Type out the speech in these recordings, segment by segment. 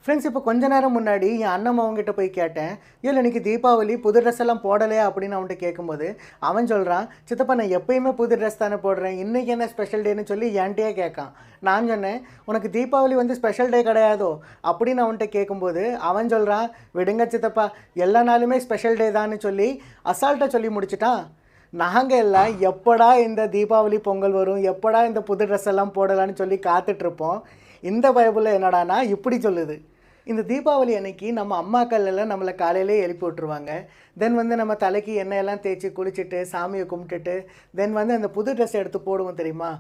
Friends இப்போ கொஞ்ச நேரம் முன்னாடி என் அண்ணன் அவங்ககிட்ட போய் கேட்டேன், இல்லை இன்னைக்கு தீபாவளி புது ட்ரெஸ் எல்லாம் போடலையா அப்படின்னு அவன்கிட்ட கேட்கும்போது அவன் சொல்கிறான், சித்தப்பா நான் எப்பயுமே புது ட்ரெஸ் தானே போடுறேன், இன்றைக்கி என்ன ஸ்பெஷல் டேன்னு சொல்லி என்கிட்டயே கேட்கான். நான் சொன்னேன், உனக்கு தீபாவளி வந்து ஸ்பெஷல் டே கிடையாதோ அப்படின்னு அவன்கிட்ட கேட்கும்போது அவன் சொல்கிறான், விடுங்க சித்தப்பா எல்லா நாளுமே ஸ்பெஷல் டே தான்னு சொல்லி அசால்ட்டாக சொல்லி முடிச்சிட்டான். நாங்கள் எல்லாம் எப்படா இந்த தீபாவளி பொங்கல் வரும், எப்படா இந்த புது ட்ரெஸ் எல்லாம் போடலான்னு சொல்லி காத்துட்ருப்போம். இந்த பைபிளில் என்னடானா இப்படி சொல்லுது, இந்த தீபாவளி அன்னைக்கு நம்ம அம்மாக்கள் எல்லாம் நம்மளை காலையிலே எழுப்பி விட்ருவாங்க. தென் வந்து நம்ம தலைக்கு எண்ணெயெல்லாம் தேய்ச்சி குளிச்சுட்டு சாமியை கும்பிட்டுட்டு தென் வந்து அந்த புது ட்ரெஸ் எடுத்து போடுவோம் தெரியுமா.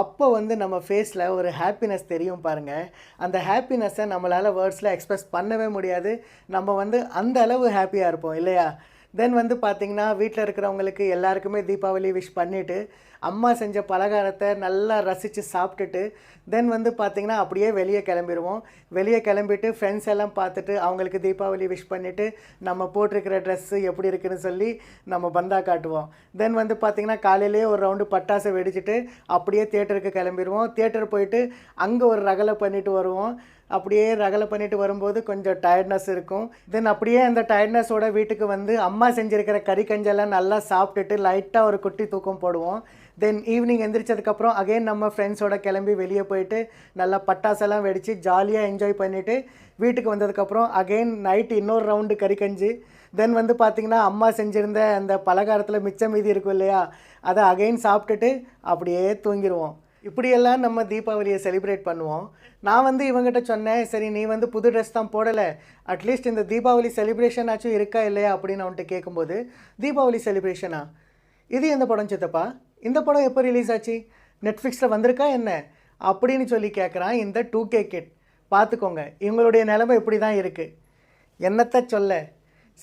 அப்போ வந்து நம்ம ஃபேஸில் ஒரு ஹாப்பினஸ் தெரியும் பாருங்கள். அந்த ஹாப்பினஸ்ஸை நம்மளால் வேர்ட்ஸில் எக்ஸ்ப்ரெஸ் பண்ணவே முடியாது. நம்ம வந்து அந்த அளவு ஹாப்பியாக இருப்போம் இல்லையா. தென் வந்து பார்த்திங்கன்னா வீட்டில் இருக்கிறவங்களுக்கு எல்லாருக்குமே தீபாவளி விஷ் பண்ணிவிட்டு அம்மா செஞ்ச பலகாரத்தை நல்லா ரசித்து சாப்பிட்டுட்டு தென் வந்து பார்த்திங்கன்னா அப்படியே வெளியே கிளம்பிடுவோம். வெளியே கிளம்பிட்டு ஃப்ரெண்ட்ஸ் எல்லாம் பார்த்துட்டு அவங்களுக்கு தீபாவளி விஷ் பண்ணிவிட்டு நம்ம போட்டிருக்கிற ட்ரெஸ்ஸு எப்படி இருக்குதுன்னு சொல்லி நம்ம பந்தா காட்டுவோம். தென் வந்து பார்த்திங்கன்னா காலையிலேயே ஒரு ரவுண்டு பட்டாசை வெடிச்சிட்டு அப்படியே தியேட்டருக்கு கிளம்பிடுவோம். தியேட்டர் போயிட்டு அங்கே ஒரு ரகலை பண்ணிவிட்டு வருவோம். அப்படியே ரகலை பண்ணிட்டு வரும்போது கொஞ்சம் டயர்ட்னஸ் இருக்கும். தென் அப்படியே அந்த டயர்ட்னஸோட வீட்டுக்கு வந்து அம்மா செஞ்சுருக்கிற கறி கஞ்செல்லாம் நல்லா சாப்பிட்டுட்டு லைட்டாக ஒரு குட்டி தூக்கம் போடுவோம். தென் ஈவினிங் எந்திரிச்சதுக்கப்புறம் அகைன் நம்ம ஃப்ரெண்ட்ஸோட கிளம்பி வெளியே போயிட்டு நல்லா பட்டாசெல்லாம் வெடித்து ஜாலியாக என்ஜாய் பண்ணிவிட்டு வீட்டுக்கு வந்ததுக்கப்புறம் அகைன் நைட்டு இன்னொரு ரவுண்டு கறி கஞ்சி. தென் வந்து பார்த்திங்கன்னா அம்மா செஞ்சுருந்த அந்த பலகாரத்தில் மிச்சம் மீதி இருக்கும் இல்லையா, அதை அகைன் சாப்பிட்டுட்டு அப்படியே தூங்கிடுவோம். இப்படியெல்லாம் நம்ம தீபாவளியை செலிப்ரேட் பண்ணுவோம். நான் வந்து இவங்ககிட்ட சொன்னேன், சரி நீ வந்து புது ட்ரெஸ் தான் போடலை, அட்லீஸ்ட் இந்த தீபாவளி செலிப்ரேஷன் ஆச்சும் இருக்கா இல்லையா அப்படின்னு அவன்கிட்ட கேட்கும்போது, தீபாவளி செலிப்ரேஷனா, இது எந்த படம் சித்தப்பா, இந்த படம் எப்போ ரிலீஸ் ஆச்சு, நெட்ஃப்ளிக்ஸில் வந்திருக்கா என்ன அப்படின்னு சொல்லி கேட்குறான் இந்த 2K கிட். பார்த்துக்கோங்க இவங்களுடைய நிலைமை இப்படி தான் இருக்குது. என்னத்தை சொல்ல.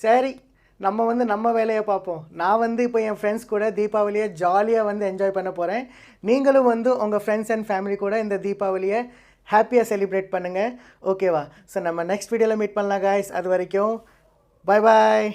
சரி நம்ம வந்து நம்ம வேலையை பார்ப்போம். நான் வந்து இப்போ என் ஃப்ரெண்ட்ஸ் கூட தீபாவளியை ஜாலியாக வந்து என்ஜாய் பண்ண போகிறேன். நீங்களும் வந்து உங்கள் ஃப்ரெண்ட்ஸ் அண்ட் ஃபேமிலி கூட இந்த தீபாவளியை ஹாப்பியாக செலிப்ரேட் பண்ணுங்கள். ஓகேவா. ஸோ நம்ம நெக்ஸ்ட் வீடியோவில் மீட் பண்ணலாம் காய்ஸ். அது வரைக்கும் பாய் பாய்.